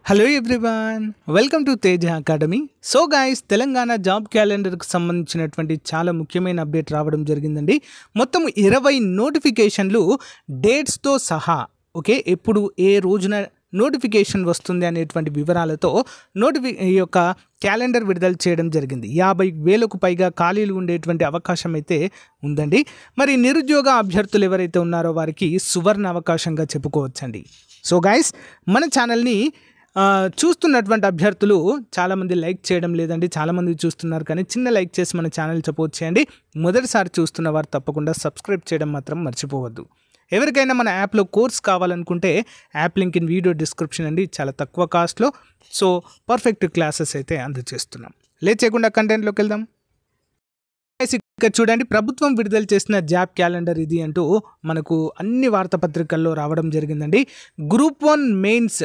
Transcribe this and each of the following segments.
Hello everyone, welcome to Teja academy. So guys, Telangana job క్యాలెండర్కి సంబంధించినటువంటి చాలా ముఖ్యమైన అప్డేట్ రావడం జరిగిందండి. మొత్తం 20 నోటిఫికేషన్లు డేట్స్తో సహా, ఓకే, ఎప్పుడు ఏ రోజున నోటిఫికేషన్ వస్తుంది అనేటువంటి వివరాలతో ఈ యొక్క క్యాలెండర్ విడుదల చేయడం జరిగింది. 50,000కు పైగా ఖాళీలు ఉండేటువంటి అవకాశం అయితే ఉందండి. మరి నిరుద్యోగ అభ్యర్థులు ఎవరైతే ఉన్నారో వారికి సువర్ణ అవకాశంగా చెప్పుకోవచ్చండి. సో గైస్, మన ఛానల్ని చూస్తున్నటువంటి అభ్యర్థులు చాలామంది లైక్ చేయడం లేదండి. చాలామంది చూస్తున్నారు కానీ చిన్న లైక్ చేసి మన ఛానల్ సపోర్ట్ చేయండి. మొదటిసారి చూస్తున్న వారు తప్పకుండా సబ్స్క్రైబ్ చేయడం మాత్రం మర్చిపోవద్దు. ఎవరికైనా మన యాప్లో కోర్స్ కావాలనుకుంటే app link in video description అండి. చాలా తక్కువ కాస్ట్లో సో పర్ఫెక్ట్ క్లాసెస్ అయితే అందజేస్తున్నాం. లేట్ చేయకుండా కంటెంట్లోకి వెళ్దాం. ఇక్కడ చూడండి, ప్రభుత్వం విడుదల చేసిన జాబ్ క్యాలెండర్ ఇది అంటూ మనకు అన్ని వార్తాపత్రికల్లో రావడం జరిగిందండి. గ్రూప్ 1 మెయిన్స్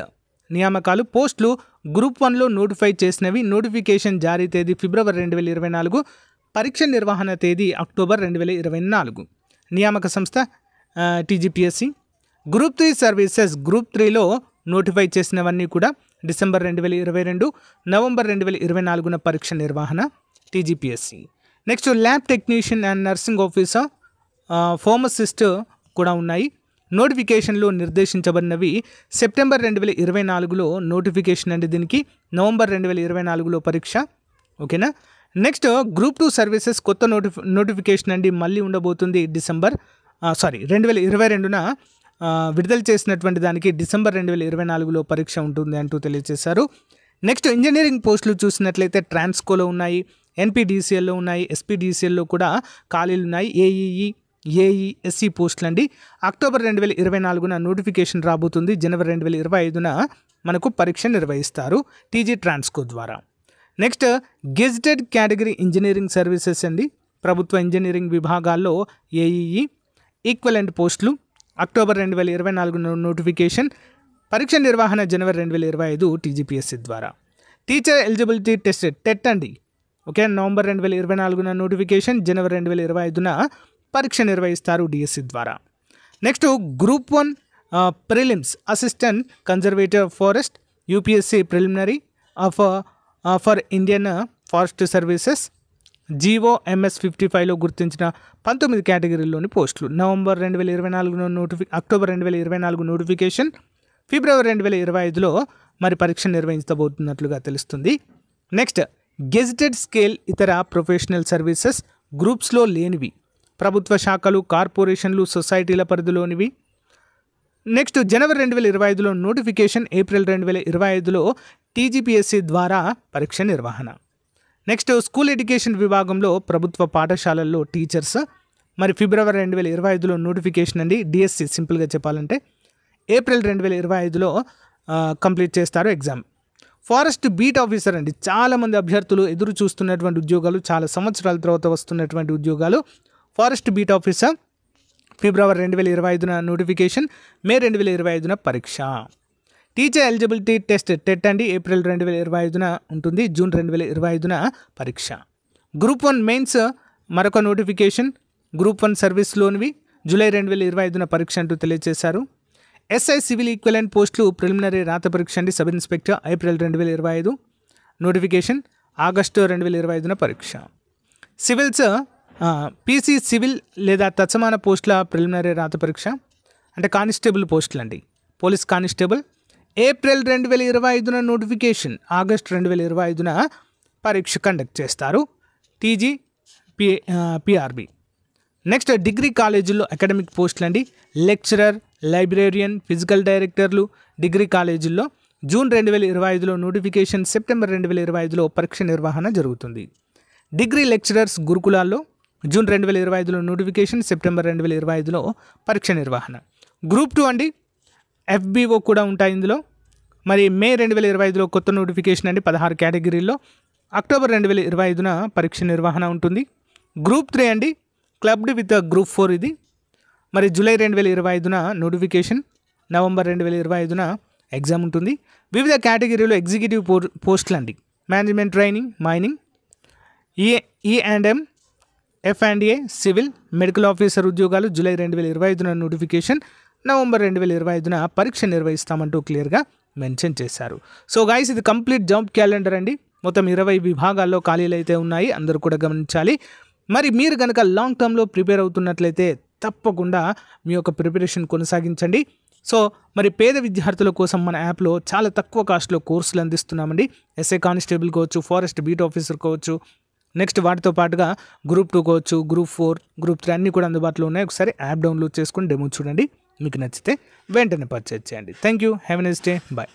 నియామకాలు పోస్టులు గ్రూప్ 1లో నోటిఫై చేసినవి. నోటిఫికేషన్ జారీ తేదీ ఫిబ్రవరి 2024, పరీక్ష నిర్వహణ తేదీ అక్టోబర్ 2024. నియామక సంస్థ టీజీపీఎస్సీ. గ్రూప్ 3 సర్వీసెస్ గ్రూప్ 3లో నోటిఫై చేసినవన్నీ కూడా డిసెంబర్ 2022, నవంబర్ 2024 పరీక్ష నిర్వహణ TGPSC. Next lab technician and nursing officer, pharmacist కూడా ఉన్నాయి. నోటిఫికేషన్లో నిర్దేశించబడినవి సెప్టెంబర్ 2024లో నోటిఫికేషన్ అండి. దీనికి నవంబర్ 2024లో పరీక్ష, ఓకేనా. నెక్స్ట్ గ్రూప్ 2 సర్వీసెస్ కొత్త నోటిఫికేషన్ అండి మళ్ళీ ఉండబోతుంది. 2022న విడుదల చేసినటువంటి దానికి డిసెంబర్ 2024లో పరీక్ష ఉంటుంది అంటూ తెలియజేశారు. నెక్స్ట్ ఇంజనీరింగ్ పోస్టులు చూసినట్లయితే ట్రాన్స్కోలో ఉన్నాయి, ఎన్పీడీసీఎల్లో ఉన్నాయి, ఎస్పీడీసీఎల్లో కూడా ఖాళీలు ఉన్నాయి. ఏఈఎస్సీ పోస్టులు అండి. అక్టోబర్ 2024న నోటిఫికేషన్ రాబోతుంది. జనవరి 2025న మనకు పరీక్ష నిర్వహిస్తారు టీజీ ట్రాన్స్కో ద్వారా. Next gazetted category engineering services అండి. ప్రభుత్వ ఇంజనీరింగ్ విభాగాల్లో ఏఈఈ ఈక్వలెంట్ పోస్టులు అక్టోబర్ 2024 నోటిఫికేషన్. పరీక్ష నిర్వహణ జనవరి 2025 టీజీపీఎస్సీ ద్వారా. టీచర్ ఎలిజిబిలిటీ టెస్ట్ టెట్ అండి, ఓకే, నవంబర్ 2024 నోటిఫికేషన్, జనవరి 2025న పరీక్ష నిర్వహిస్తారు డిఎస్సి ద్వారా. Next group 1 prelims assistant conservative forest UPSC preliminary for Indian forest services GOMS 55లో గుర్తించిన 19 కేటగిరీల్లోని పోస్టులు. నవంబర్ 2024 అక్టోబర్ 2024 నోటిఫికేషన్, ఫిబ్రవరి 2025లో మరి పరీక్ష నిర్వహించబోతున్నట్లుగా తెలుస్తుంది. నెక్స్ట్ గెజిటెడ్ స్కేల్ ఇతర ప్రొఫెషనల్ సర్వీసెస్ గ్రూప్స్లో లేనివి, ప్రభుత్వ శాఖలు, కార్పొరేషన్లు, సొసైటీల పరిధిలోనివి. నెక్స్ట్ జనవరి 2025లో నోటిఫికేషన్, ఏప్రిల్ 2025లో టీజీపీఎస్సీ ద్వారా పరీక్ష నిర్వహణ. నెక్స్ట్ స్కూల్ ఎడ్యుకేషన్ విభాగంలో ప్రభుత్వ పాఠశాలల్లో టీచర్స్ మరి ఫిబ్రవరి 2025లో నోటిఫికేషన్ అండి. డిఎస్సి సింపుల్గా చెప్పాలంటే ఏప్రిల్ 2025లో కంప్లీట్ చేస్తారు ఎగ్జామ్. ఫారెస్ట్ బీట్ ఆఫీసర్ అండి, చాలామంది అభ్యర్థులు ఎదురు చూస్తున్నటువంటి ఉద్యోగాలు, చాలా సంవత్సరాల తర్వాత వస్తున్నటువంటి ఉద్యోగాలు. ఫారెస్ట్ బీట్ ఆఫీసర్ ఫిబ్రవరి 2025న నోటిఫికేషన్, మే 2025న పరీక్ష. టీచర్ ఎలిజిబిలిటీ టెస్ట్ టెట్ అండి, ఏప్రిల్ 2025న ఉంటుంది, జూన్ 2025న పరీక్ష. గ్రూప్ 1 మెయిన్స్ మరొక నోటిఫికేషన్, గ్రూప్ 1 సర్వీస్లోనివి జూలై 2025న పరీక్ష అంటూ తెలియజేశారు. ఎస్ఐ సివిల్ ఈక్వలెంట్ పోస్టులు ప్రిలిమినరీ రాత పరీక్ష అండి, sub inspector, April 2025 notification, August 2025న పరీక్ష. సివిల్స్ పీసీ సివిల్ లేదా తత్సమాన పోస్టుల ప్రిలిమినరీ రాత పరీక్ష అంటే కానిస్టేబుల్ పోస్టులు అండి, పోలీస్ కానిస్టేబుల్, ఏప్రిల్ 2025న నోటిఫికేషన్, ఆగస్టు 2025న పరీక్ష కండక్ట్ చేస్తారు టీజీ పిఆర్బి. నెక్స్ట్ డిగ్రీ కాలేజీల్లో అకాడమిక్ పోస్టులు అండి, లెక్చరర్, లైబ్రేరియన్, ఫిజికల్ డైరెక్టర్లు డిగ్రీ కాలేజీల్లో జూన్ 2025లో నోటిఫికేషన్, సెప్టెంబర్ 2025లో పరీక్ష నిర్వహణ జరుగుతుంది. డిగ్రీ లెక్చరర్స్ గురుకులాల్లో జూన్ 2025లో నోటిఫికేషన్, సెప్టెంబర్ 2025లో పరీక్ష నిర్వహణ. గ్రూప్ 2 అండి, FBO కూడా ఉంటాయి ఇందులో. మరి మే 2025లో కొత్త నోటిఫికేషన్ అండి, 16 కేటగిరీల్లో, అక్టోబర్ 2025న పరీక్ష నిర్వహణ ఉంటుంది. గ్రూప్ 3 అండి, క్లబ్డ్ విత్ గ్రూప్ 4 ఇది. మరి జూలై 2025న నోటిఫికేషన్, నవంబర్ 2025న ఎగ్జామ్ ఉంటుంది. వివిధ కేటగిరీలో ఎగ్జిక్యూటివ్ పోస్టులు అండి, management training, mining, E&M, F&A, civil, medical officer ఉద్యోగాలు జూలై 2025న నోటిఫికేషన్, నవంబర్ 2025న పరీక్ష నిర్వహిస్తామంటూ క్లియర్గా మెన్షన్ చేశారు. సో గైస్, ఇది కంప్లీట్ జాబ్ క్యాలెండర్ అండి. మొత్తం 20 విభాగాల్లో ఖాళీలు అయితే ఉన్నాయి, అందరూ కూడా గమనించాలి. మరి మీరు కనుక లాంగ్ టర్మ్లో ప్రిపేర్ అవుతున్నట్లయితే తప్పకుండా మీ యొక్క ప్రిపరేషన్ కొనసాగించండి. సో మరి పేద విద్యార్థుల కోసం మన యాప్లో చాలా తక్కువ కాస్ట్లో కోర్సులు అందిస్తున్నామండి. ఎస్ఐ కానిస్టేబుల్ కావచ్చు, ఫారెస్ట్ బీట్ ఆఫీసర్ కావచ్చు, నెక్స్ట్ వాటితో పాటుగా గ్రూప్ 2 కావచ్చు, గ్రూప్ 4, గ్రూప్ 3 అన్నీ కూడా అందుబాటులో ఉన్నాయి. ఒకసారి యాప్ డౌన్లోడ్ చేసుకొని డెమో చూడండి. మీకు నచ్చితే వెంటనే పర్చేజ్ చేయండి. Thank you. Have a nice day. Bye.